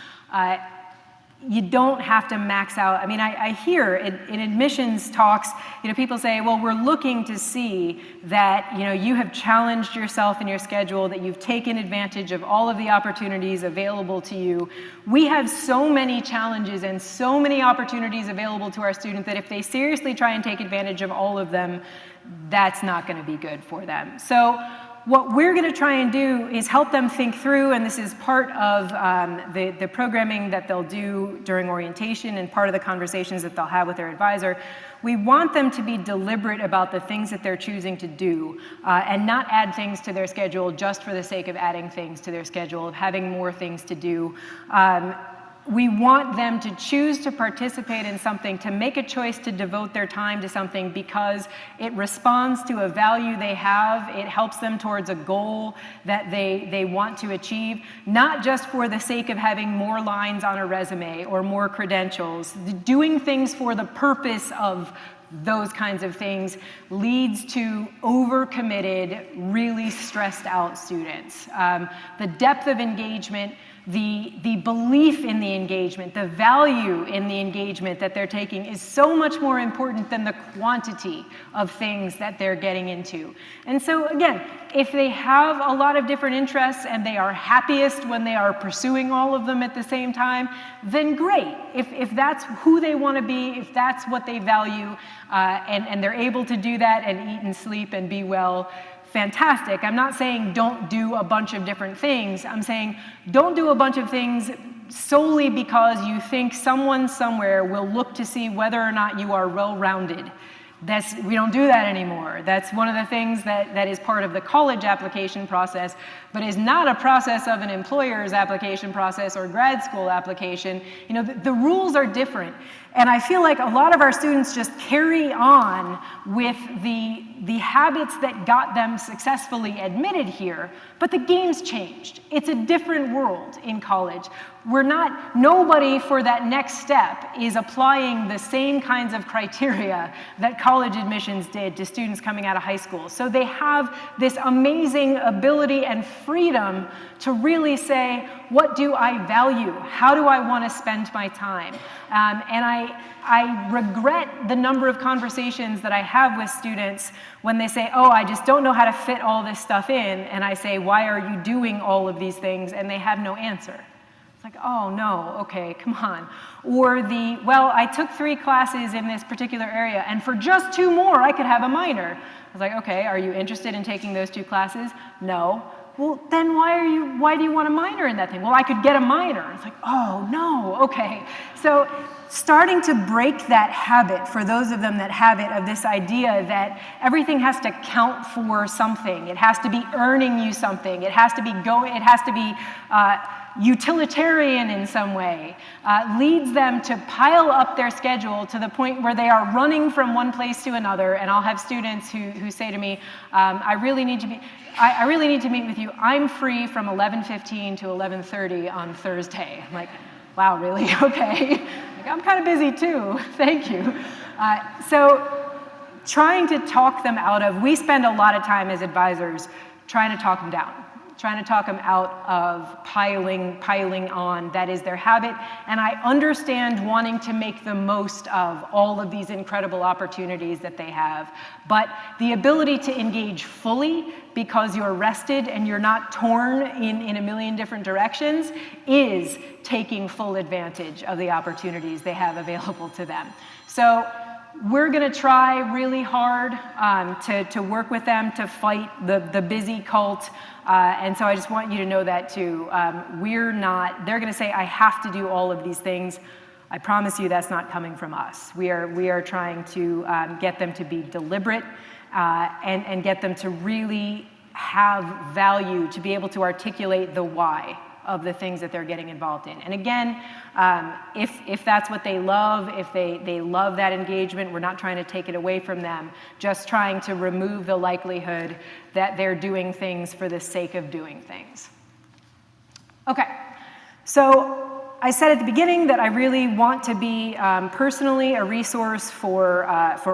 You don't have to max out. I mean, I hear in admissions talks, people say, well, we're looking to see that, you have challenged yourself in your schedule, that you've taken advantage of all of the opportunities available to you. We have so many challenges and so many opportunities available to our students that if they seriously try and take advantage of all of them, that's not going to be good for them. So what we're going to try and do is help them think through, and this is part of the programming that they'll do during orientation and part of the conversations that they'll have with their advisor. We want them to be deliberate about the things that they're choosing to do, and not add things to their schedule just for the sake of adding things to their schedule, of having more things to do. We want them to choose to participate in something, to make a choice to devote their time to something because it responds to a value they have. It helps them towards a goal that they want to achieve, not just for the sake of having more lines on a resume or more credentials. Doing things for the purpose of those kinds of things leads to overcommitted, really stressed out students. The depth of engagement, the belief in the engagement, the value in the engagement that they're taking is so much more important than the quantity of things that they're getting into. And so again, if they have a lot of different interests and they are happiest when they are pursuing all of them at the same time, then great. If that's who they want to be, if that's what they value, and they're able to do that and eat and sleep and be well, fantastic. I'm not saying don't do a bunch of different things. I'm saying don't do a bunch of things solely because you think someone somewhere will look to see whether or not you are well-rounded. We don't do that anymore. That's one of the things that is part of the college application process, but is not a process of an employer's application process or grad school application. The rules are different. And I feel like a lot of our students just carry on with the habits that got them successfully admitted here, but the game's changed. It's a different world in college. Nobody for that next step is applying the same kinds of criteria that college admissions did to students coming out of high school. So they have this amazing ability and freedom to really say, what do I value? How do I want to spend my time? And I regret the number of conversations that I have with students when they say, oh, I just don't know how to fit all this stuff in. And I say, why are you doing all of these things? And they have no answer. It's like, oh, no, okay, come on. Or well, I took 3 classes in this particular area, and for just 2 more, I could have a minor. I was like, okay, are you interested in taking those 2 classes? No. Well, then why do you want a minor in that thing? Well, I could get a minor. It's like, oh, no, okay. So starting to break that habit, for those of them that have it, of this idea that everything has to count for something. It has to be earning you something. It has to be utilitarian in some way, leads them to pile up their schedule to the point where they are running from one place to another. And I'll have students who say to me, I really need to meet with you. I'm free from 11:15 to 11:30 on Thursday. I'm like, wow, really? Okay. Like, I'm kind of busy too. Thank you. So trying to talk them out of, we spend a lot of time as advisors trying to talk them down. trying to talk them out of piling on. That is their habit. And I understand wanting to make the most of all of these incredible opportunities that they have. But the ability to engage fully because you're rested and you're not torn in a million different directions is taking full advantage of the opportunities they have available to them. So we're going to try really hard to work with them to fight the busy cult. And so I just want you to know that too. They're going to say, I have to do all of these things. I promise you that's not coming from us. We are trying to get them to be deliberate and get them to really have value, to be able to articulate the why of the things that they're getting involved in. And again, if that's what they love, if they love that engagement, we're not trying to take it away from them, just trying to remove the likelihood that they're doing things for the sake of doing things. Okay, so I said at the beginning that I really want to be personally a resource for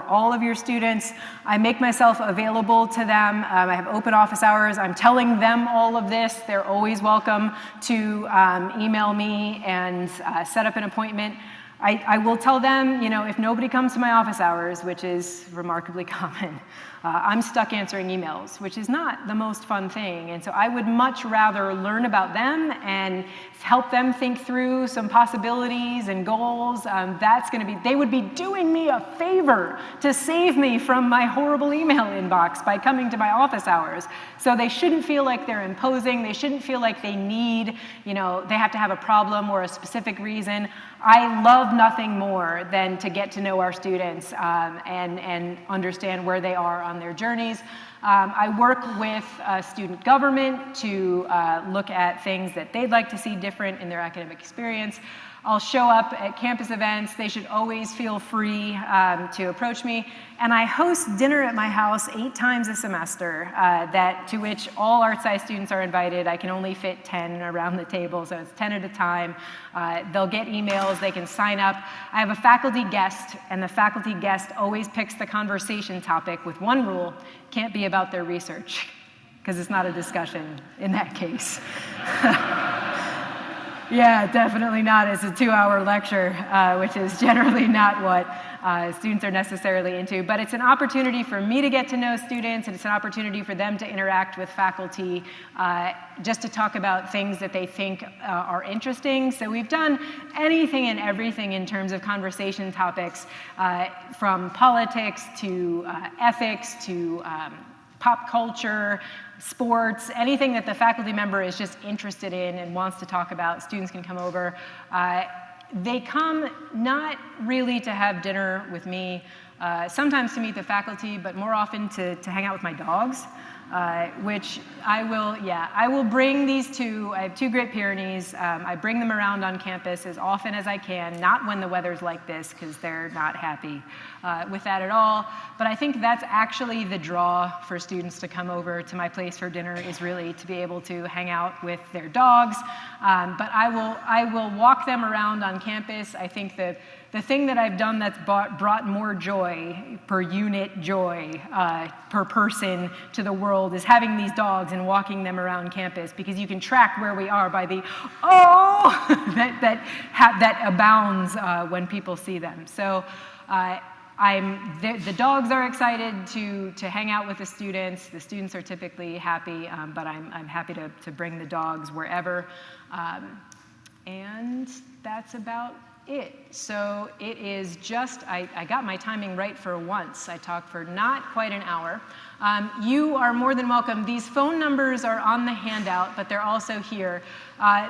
all of your students. I make myself available to them. I have open office hours. I'm telling them all of this. They're always welcome to email me and set up an appointment. I will tell them, if nobody comes to my office hours, which is remarkably common, I'm stuck answering emails, which is not the most fun thing. And so I would much rather learn about them and help them think through some possibilities and goals. They would be doing me a favor to save me from my horrible email inbox by coming to my office hours. So they shouldn't feel like they're imposing. They shouldn't feel like they need, they have to have a problem or a specific reason. I love nothing more than to get to know our students and understand where they are on their journeys. I work with student government to look at things that they'd like to see different in their academic experience. I'll show up at campus events. They should always feel free to approach me. And I host dinner at my house 8 times a semester, to which all art sci students are invited. I can only fit 10 around the table, so it's 10 at a time. They'll get emails, they can sign up. I have a faculty guest, and the faculty guest always picks the conversation topic with one rule: can't be about their research, because it's not a discussion in that case. Yeah, definitely not. It's a 2-hour lecture, which is generally not what students are necessarily into. But it's an opportunity for me to get to know students, and it's an opportunity for them to interact with faculty, just to talk about things that they think are interesting. So we've done anything and everything in terms of conversation topics, from politics to ethics to pop culture, sports, anything that the faculty member is just interested in and wants to talk about, students can come over. They come not really to have dinner with me, sometimes to meet the faculty, but more often to hang out with my dogs, which I will bring these two. I have 2 Great Pyrenees. I bring them around on campus as often as I can, not when the weather's like this, because they're not happy with that at all. But I think that's actually the draw for students to come over to my place for dinner, is really to be able to hang out with their dogs. But I will walk them around on campus. I think that the thing that I've done that's brought more joy, per unit joy, per person to the world, is having these dogs and walking them around campus, because you can track where we are by the that abounds when people see them. So the dogs are excited to hang out with the students. The students are typically happy, but I'm happy to bring the dogs wherever. And that's about it. So it is just, I got my timing right for once. I talked for not quite an hour. You are more than welcome. These phone numbers are on the handout, but they're also here.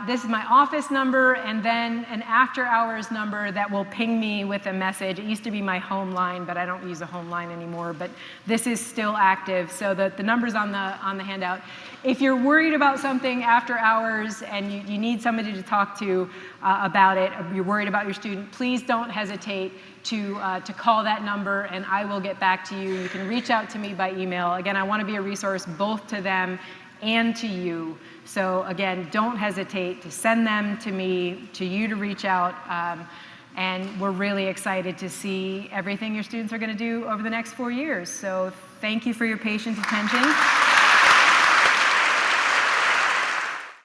This is my office number, and then an after-hours number that will ping me with a message. It used to be my home line, but I don't use a home line anymore. But this is still active, so the number's on the handout. If you're worried about something after hours and you need somebody to talk to about it, or you're worried about your student, please don't hesitate to call that number, and I will get back to you. You can reach out to me by email. Again, I want to be a resource both to them and to you. So again, don't hesitate to send them to me, to you to reach out. And we're really excited to see everything your students are going to do over the next 4 years. So thank you for your patient attention.